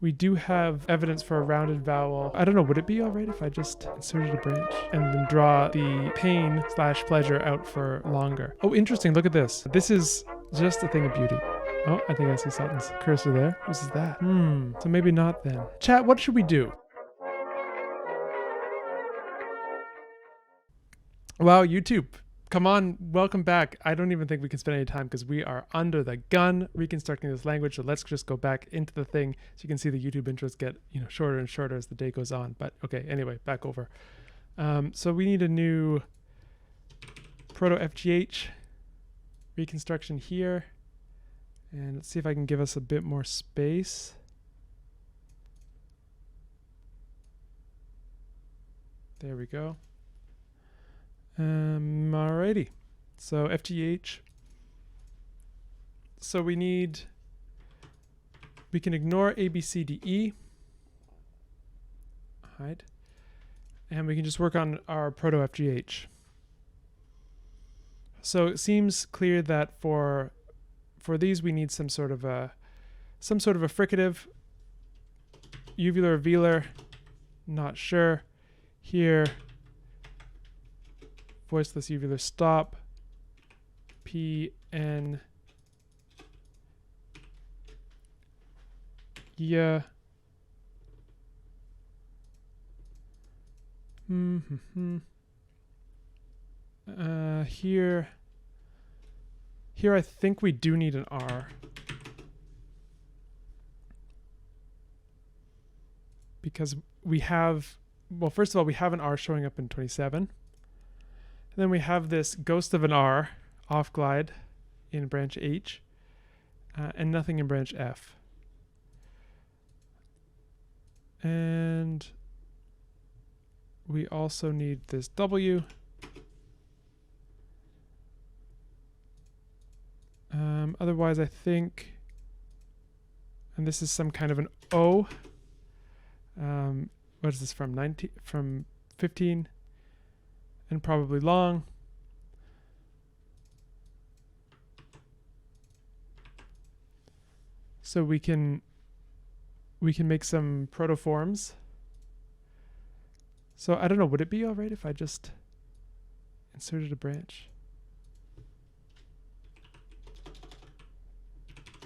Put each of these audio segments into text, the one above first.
We do have evidence for a rounded vowel. I don't know, would it be all right if I just inserted a branch and then draw the pain/pleasure out for longer? Oh, interesting, look at this. This is just a thing of beauty. Oh, I think I see Sutton's cursor there. Whose is that? So maybe not then. Chat, what should we do? Wow, YouTube. Come on, welcome back. I don't even think we can spend any time because we are under the gun reconstructing this language. So let's just go back into the thing so you can see the YouTube intros get shorter and shorter as the day goes on. But okay, anyway, back over. So we need a new proto-FGH reconstruction here. And let's see if I can give us a bit more space. There we go. Alrighty, so FGH. So we can ignore A, B, C, D, E. Hide. And we can just work on our proto-FGH. So it seems clear that for these we need some sort of a fricative, uvular or velar, not sure. Here, voiceless uvular stop, P, N, yeah. Here I think we do need an R. Because we have, well, first of all, we have an R showing up in 27. Then we have this ghost of an R off glide in branch H and nothing in branch F. And we also need this W. Otherwise, I think, and this is some kind of an O. What is this from? 19, from 15. And probably long. So we can make some proto-forms. So I don't know, would it be all right if I just inserted a branch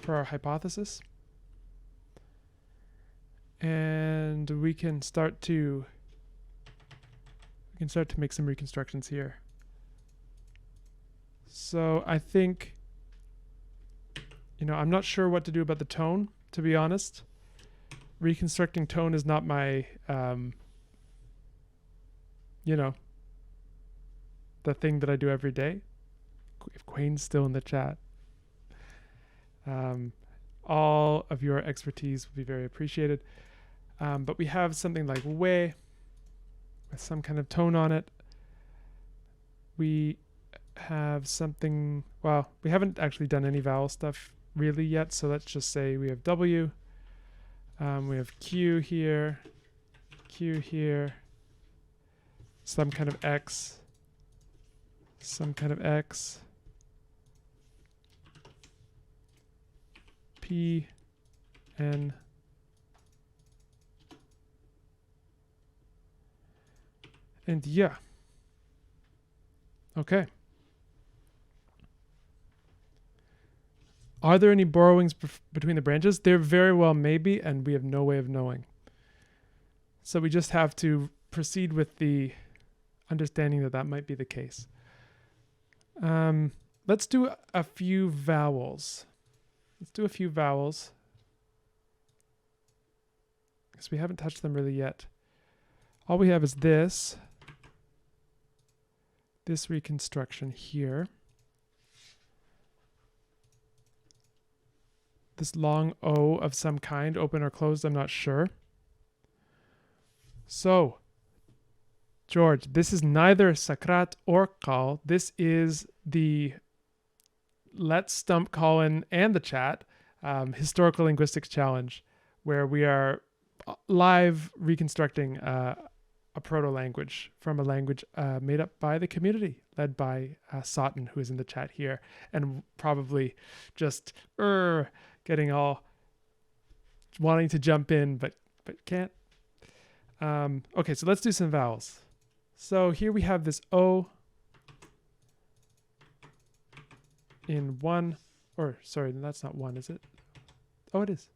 for our hypothesis? And we can start to make some reconstructions here. So I think, I'm not sure what to do about the tone, to be honest. Reconstructing tone is not my, the thing that I do every day. If Quain's still in the chat. All of your expertise will be very appreciated. But we have something like way, with some kind of tone on it. We have something, well, we haven't actually done any vowel stuff really yet, so let's just say we have W, we have Q here, some kind of X, P, N, and yeah. Okay. Are there any borrowings between the branches? There very well may be, and we have no way of knowing. So we just have to proceed with the understanding that that might be the case. Let's do a few vowels. Because we haven't touched them really yet. All we have is this reconstruction here. This long O of some kind, open or closed, I'm not sure. So, George, this is neither Sakrat or Call. This is the Let's Stump Colin and the chat Historical Linguistics Challenge, where we are live reconstructing a proto-language from a language made up by the community, led by Sutton, who is in the chat here, and probably just getting all wanting to jump in, but can't. Okay, so let's do some vowels. So here we have this O in one, or sorry, that's not one, is it? Oh, it is.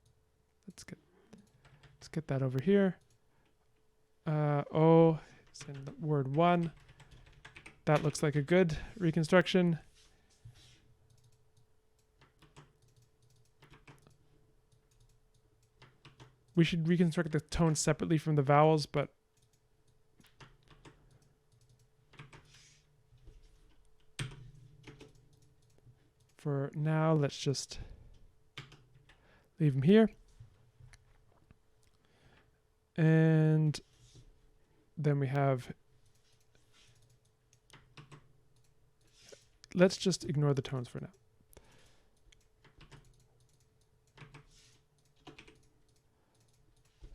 Let's get that over here. O is in the word one. That looks like a good reconstruction. We should reconstruct the tone separately from the vowels, but for now, let's just leave them here. And then we have, let's just ignore the tones for now.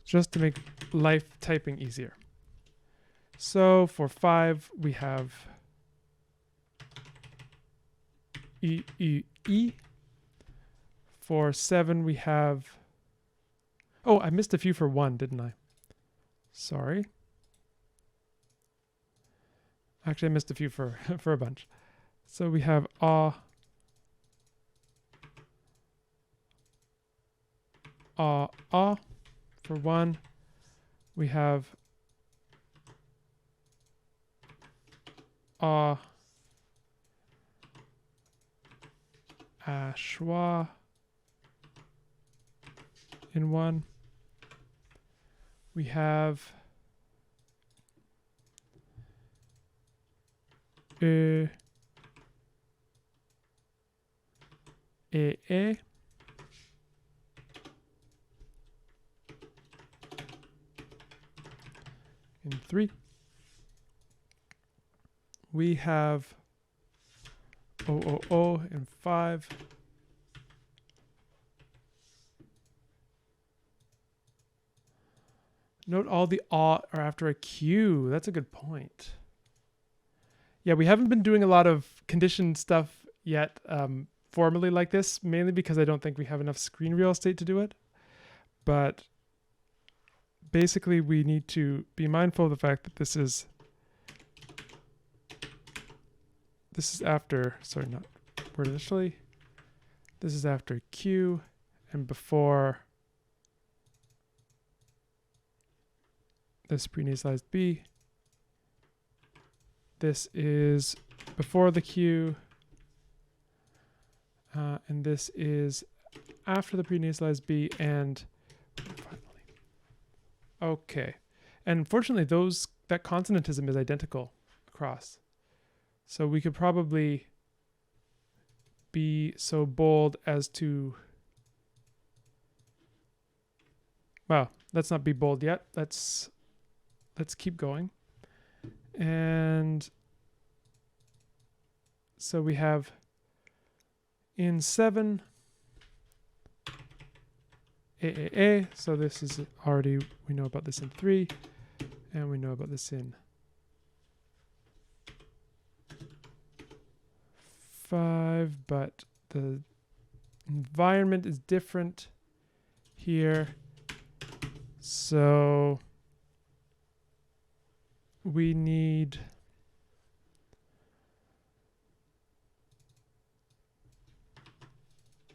Just to make life typing easier. So for 5, we have E, E, E. For 7, we have, oh, I missed a few for 1, didn't I? Sorry. Actually, I missed a few for, for a bunch. So we have ah, ah, ah. For 1, we have ah, schwa in 1. We have e, in 3. We have O in 5. Note all the are after a Q. That's a good point. Yeah, we haven't been doing a lot of conditioned stuff yet formally like this, mainly because I don't think we have enough screen real estate to do it. But basically, we need to be mindful of the fact that this is after, sorry, not word initially. This is after Q and before this prenasalized B. This is before the Q, and this is after the prenasalized B, and finally. Okay, and unfortunately, that consonantism is identical across. So we could probably be so bold as to, well, let's not be bold yet. Let's keep going. And so we have in 7, A. So this is already, we know about this in 3, and we know about this in 5, but the environment is different here. So we need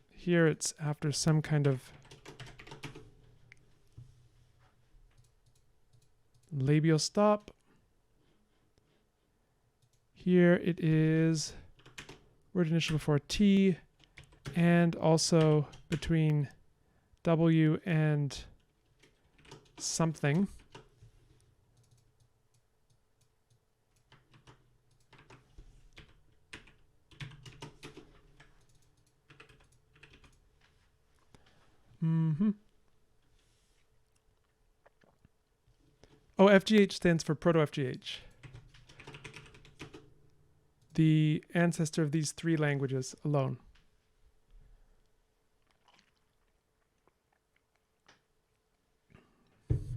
here it's after some kind of labial stop. Here it is word initial before T, and also between W and something. Oh, FGH stands for Proto-FGH. The ancestor of these 3 languages alone.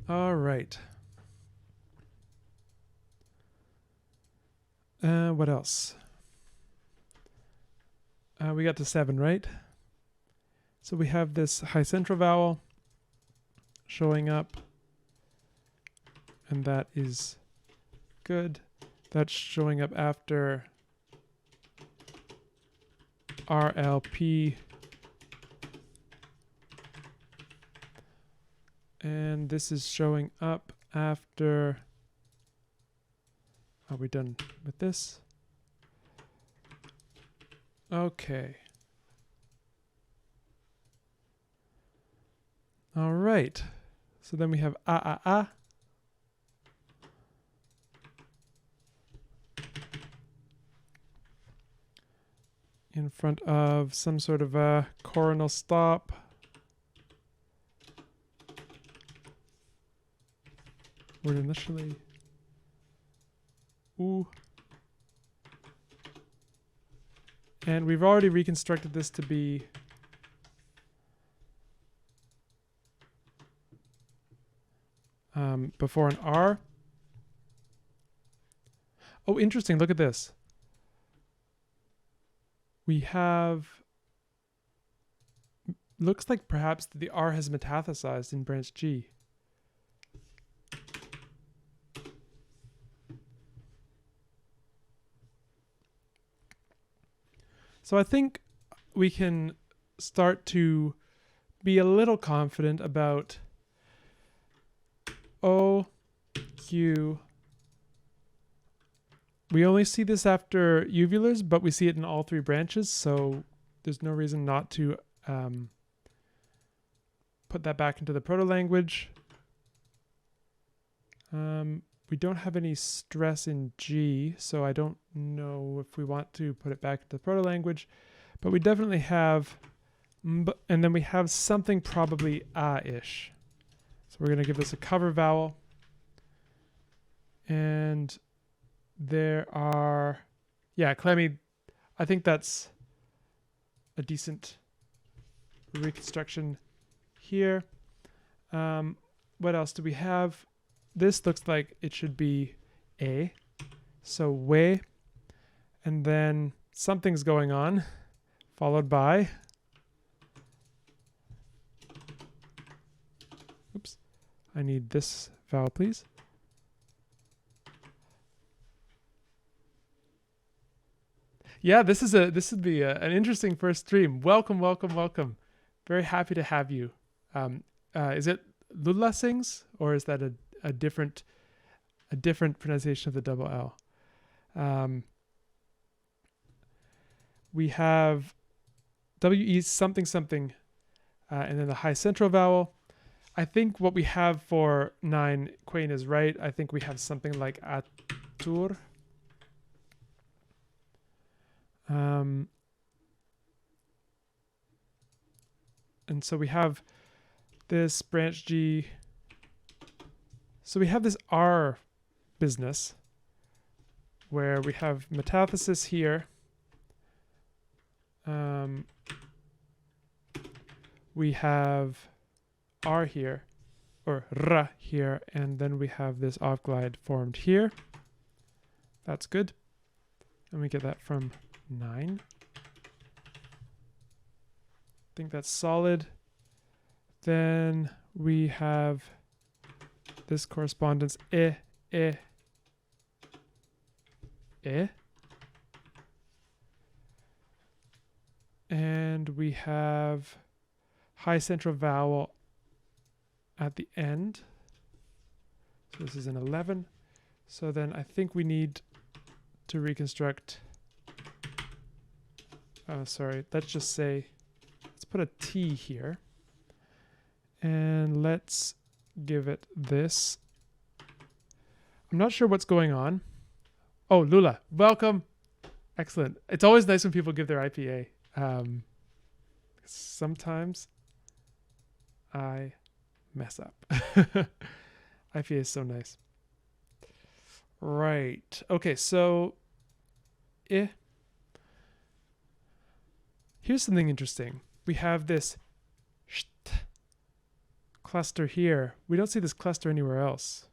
All right. What else? We got to 7, right? So we have this high central vowel. showing up. And that is good. That's showing up after RLP. And this is showing up after... Are we done with this? Okay. All right. So then we have in front of some sort of a coronal stop. Word initially. Ooh. And we've already reconstructed this to be before an R. Oh, interesting. Look at this. We have, looks like perhaps the R has metathesized in branch G. So I think we can start to be a little confident about O, Q. We only see this after uvulars, but we see it in all three branches, so there's no reason not to put that back into the proto-language. We don't have any stress in G, so I don't know if we want to put it back into the proto-language, but we definitely have, and then we have something probably ish. So we're going to give this a cover vowel. And there are, yeah, clammy. I think that's a decent reconstruction here. What else do we have? This looks like it should be A. So we, and then something's going on, followed by, oops, I need this vowel, please. Yeah, this would be an interesting first stream. Welcome, welcome, welcome. Very happy to have you. Is it Lula sings, or is that a different pronunciation of the double L? We have WE something something, and then the high central vowel. I think what we have for 9, Quain is right. I think we have something like atur. And so we have this branch G. So we have this R business where we have metathesis here. We have R here, or R here, and then we have this off glide formed here. That's good. And we get that from 9. I think that's solid. Then we have this correspondence e. And we have high central vowel at the end. So this is an 11. So then I think we need to reconstruct. Sorry, let's just say, let's put a T here. And let's give it this. I'm not sure what's going on. Oh, Lula, welcome. Excellent. It's always nice when people give their IPA. Sometimes I mess up. IPA is so nice. Right. Okay, so here's something interesting. We have this cluster here. We don't see this cluster anywhere else.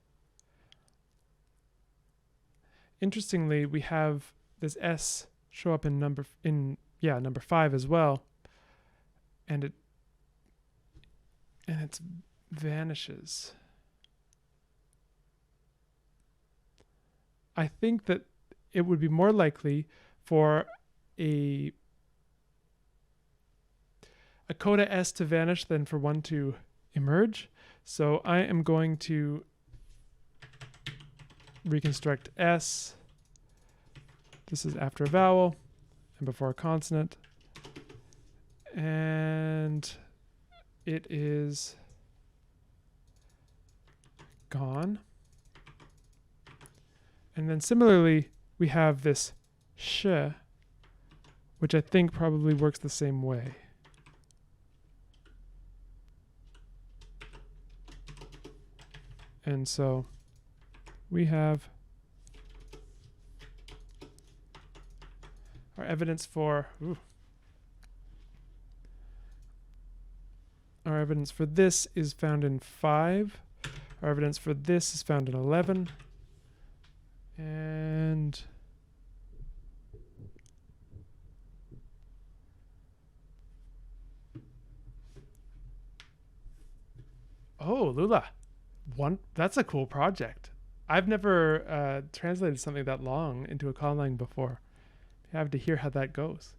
Interestingly, we have this S show up in number 5 as well. And it's vanishes. I think that it would be more likely for a coda S to vanish than for one to emerge. So I am going to reconstruct S. This is after a vowel and before a consonant. And it is gone. And then similarly, we have this sh, which I think probably works the same way. And so we have our evidence for our evidence for this is found in 5. Our evidence for this is found in 11. And oh, Lula. That's a cool project. I've never translated something that long into a conlang before. You have to hear how that goes.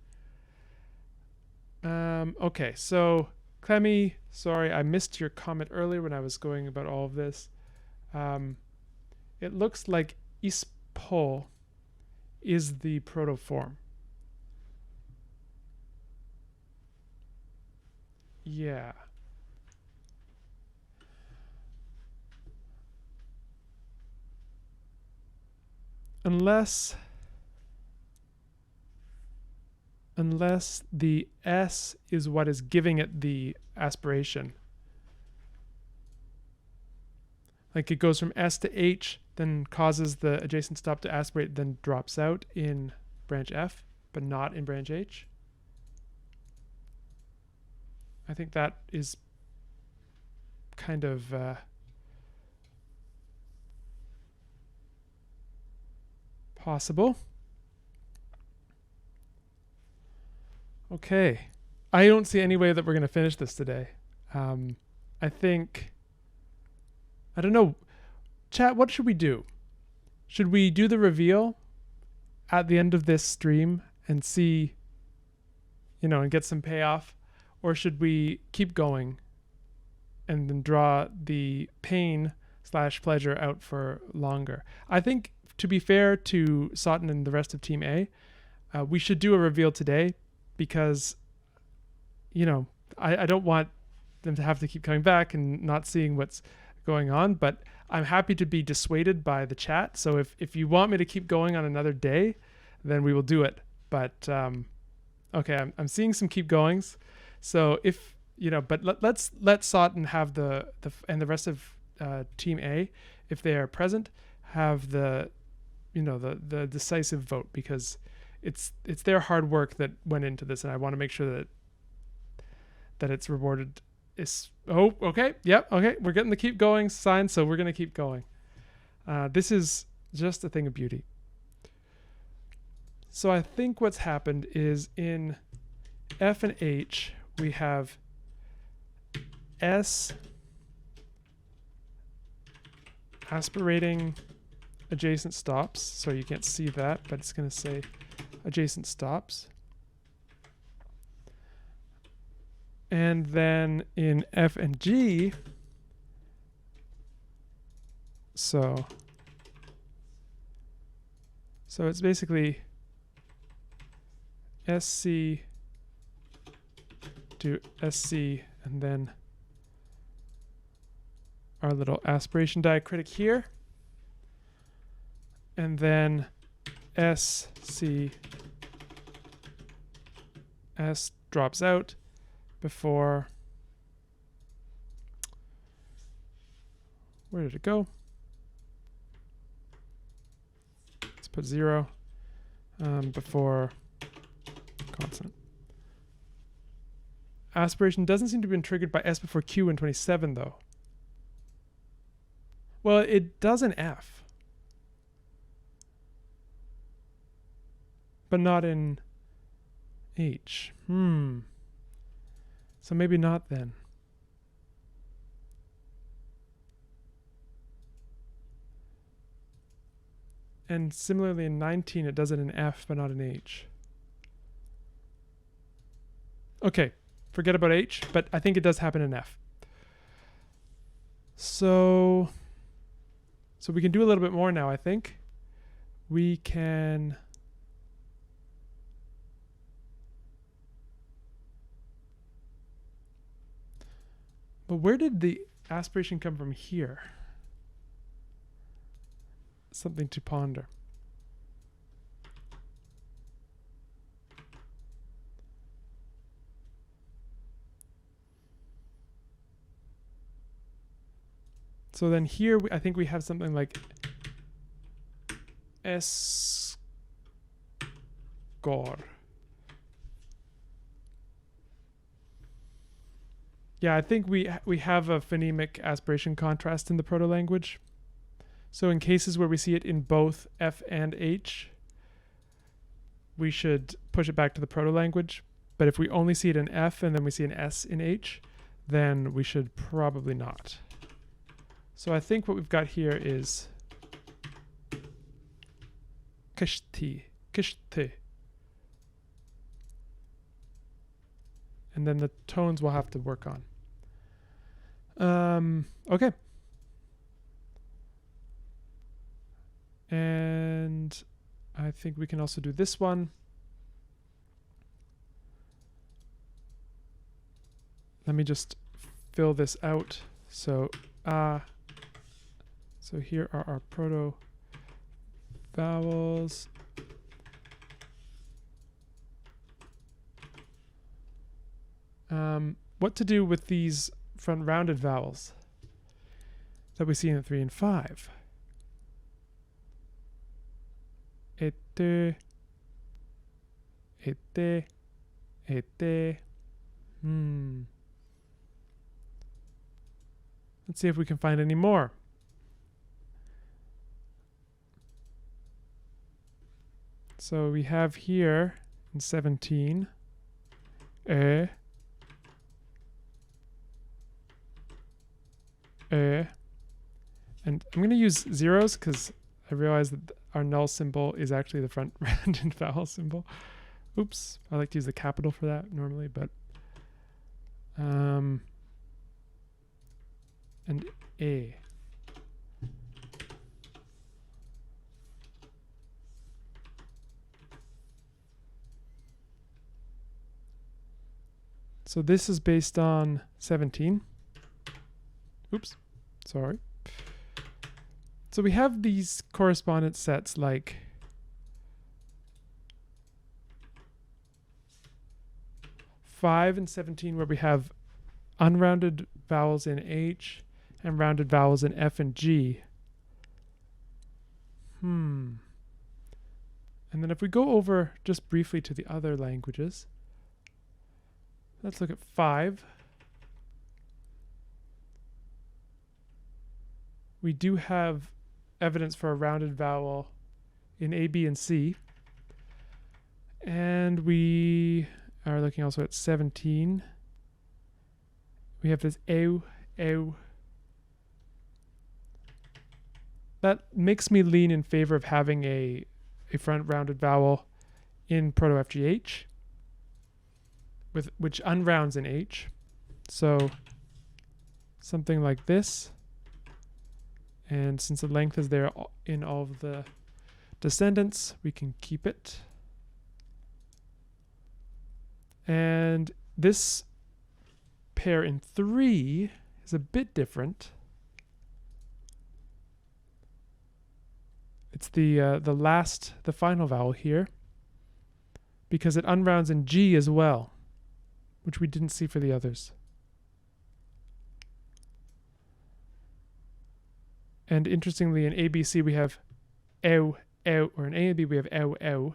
Okay, so Clemmy, sorry, I missed your comment earlier when I was going about all of this. It looks like ispo is the proto-form. Yeah. Unless the S is what is giving it the aspiration. Like it goes from S to H, then causes the adjacent stop to aspirate, then drops out in branch F, but not in branch H. I think that is kind of possible. Okay. I don't see any way that we're going to finish this today. I think, I don't know. Chat, what should we do? Should we do the reveal at the end of this stream and see, and get some payoff? Or should we keep going and then draw the pain/pleasure out for longer? I think, to be fair to Sutton and the rest of Team A, we should do a reveal today because, I don't want them to have to keep coming back and not seeing what's going on, but I'm happy to be dissuaded by the chat. So if you want me to keep going on another day, then we will do it. But okay, I'm seeing some keep goings. So if but let's let Sutton have the and the rest of Team A, if they are present, have the the decisive vote, because it's their hard work that went into this, and I want to make sure that it's rewarded. Okay, yep, okay, we're getting the keep going sign, so we're gonna keep going. This is just a thing of beauty. So I think what's happened is in F and H we have S aspirating adjacent stops, so you can't see that, but it's going to say adjacent stops. And then in F and G, so it's basically SC to SC, and then our little aspiration diacritic here, and then SC, S drops out before, where did it go? Let's put 0 before consonant. Aspiration doesn't seem to have been triggered by S before Q in 27 though. Well, it does in F, but not in H. So maybe not then. And similarly in 19, it does it in F, but not in H. Okay, forget about H, but I think it does happen in F. So we can do a little bit more now, I think. We can... But where did the aspiration come from here? Something to ponder. So then here, I think we have something like S score. Yeah, I think we have a phonemic aspiration contrast in the proto-language. So in cases where we see it in both F and H, we should push it back to the proto-language. But if we only see it in F and then we see an S in H, then we should probably not. So I think what we've got here is kishti, kishti. And then the tones we'll have to work on. Okay. And I think we can also do this one. Let me just fill this out. So here are our proto vowels. What to do with these front rounded vowels that we see in 3 and 5? Ete, ete, ete. Let's see if we can find any more. So we have here in 17, and I'm going to use zeros because I realize that our null symbol is actually the front rounded vowel symbol. Oops, I like to use the capital for that normally, but and A. So this is based on 17. Oops, sorry. So we have these correspondence sets like (5) and 17, where we have unrounded vowels in H and rounded vowels in F and G. And then if we go over just briefly to the other languages, let's look at 5. We do have evidence for a rounded vowel in A, B, and C. And we are looking also at 17. We have this ew, ew. That makes me lean in favor of having a front rounded vowel in proto-FGH, which unrounds in H. So something like this. And since the length is there in all of the descendants, we can keep it. And this pair in 3 is a bit different. It's the final vowel here, because it unrounds in G as well, which we didn't see for the others. And interestingly, in ABC we have ew, ew, or in A and B we have ew, ew.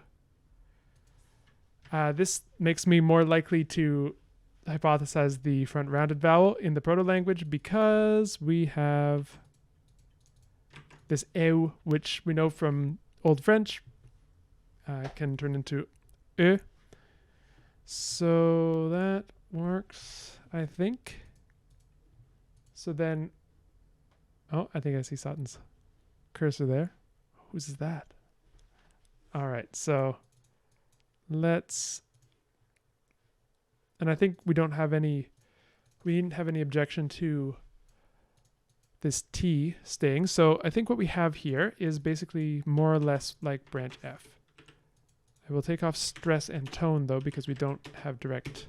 This makes me more likely to hypothesize the front rounded vowel in the proto-language because we have this ew, which we know from Old French can turn into e. So that works, I think. So then, oh, I think I see Sutton's cursor there. Whose is that? All right, so let's, and I think we didn't have any objection to this T staying. So I think what we have here is basically more or less like branch F. I will take off stress and tone though, because we don't have direct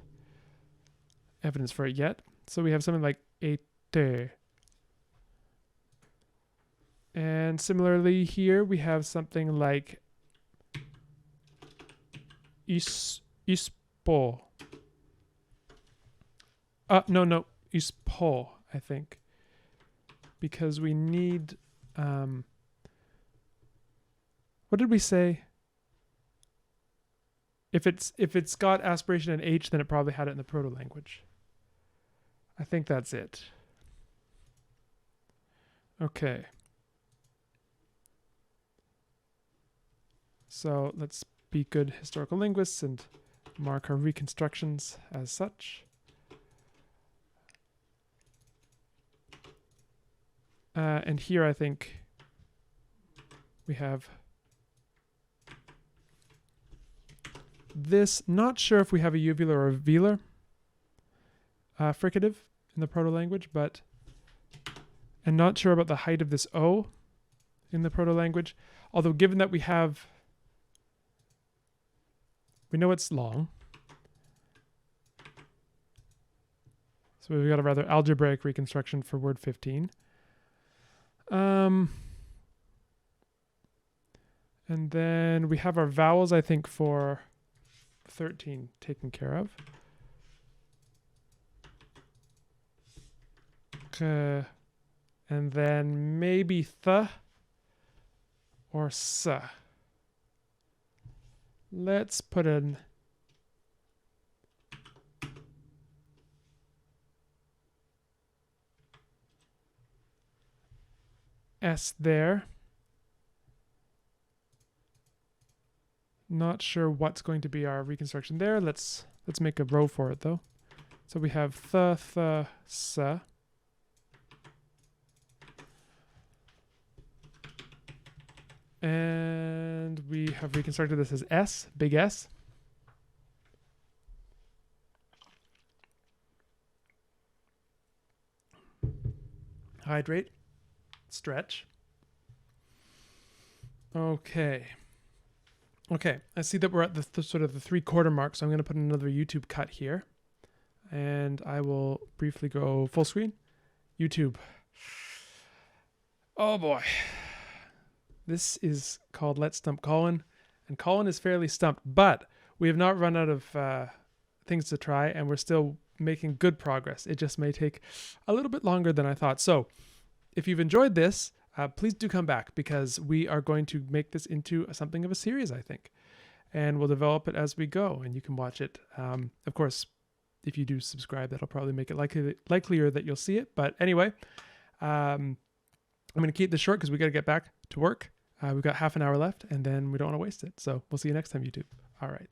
evidence for it yet. So we have something like ete. And similarly here we have something like ispo. No, ispo, I think. Because we need, what did we say? If it's got aspiration and H, then it probably had it in the proto-language. I think that's it. Okay. So let's be good historical linguists and mark our reconstructions as such. And here I think we have this. Not sure if we have a uvular or a velar fricative in the proto-language, but, and not sure about the height of this O in the proto-language. Although given that we know it's long. So we've got a rather algebraic reconstruction for word 15. And then we have our vowels, I think, for 13 taken care of. And then maybe th or s. Let's put an S there. Not sure what's going to be our reconstruction there. Let's make a row for it though. So we have th, s. And we have reconstructed this as S, big S. Hydrate, stretch. Okay. Okay, I see that we're at the sort of the 3/4 mark, so I'm going to put another YouTube cut here. And I will briefly go full screen. YouTube. Oh boy. This is called Let's Stump Colin. And Colin is fairly stumped, but we have not run out of things to try, and we're still making good progress. It just may take a little bit longer than I thought. So if you've enjoyed this, please do come back, because we are going to make this into something of a series, I think. And we'll develop it as we go, and you can watch it. Of course, if you do subscribe, that'll probably make it likelier that you'll see it. But anyway, I'm going to keep this short because we got to get back to work. We've got half an hour left, and then we don't want to waste it. So we'll see you next time, YouTube. All right.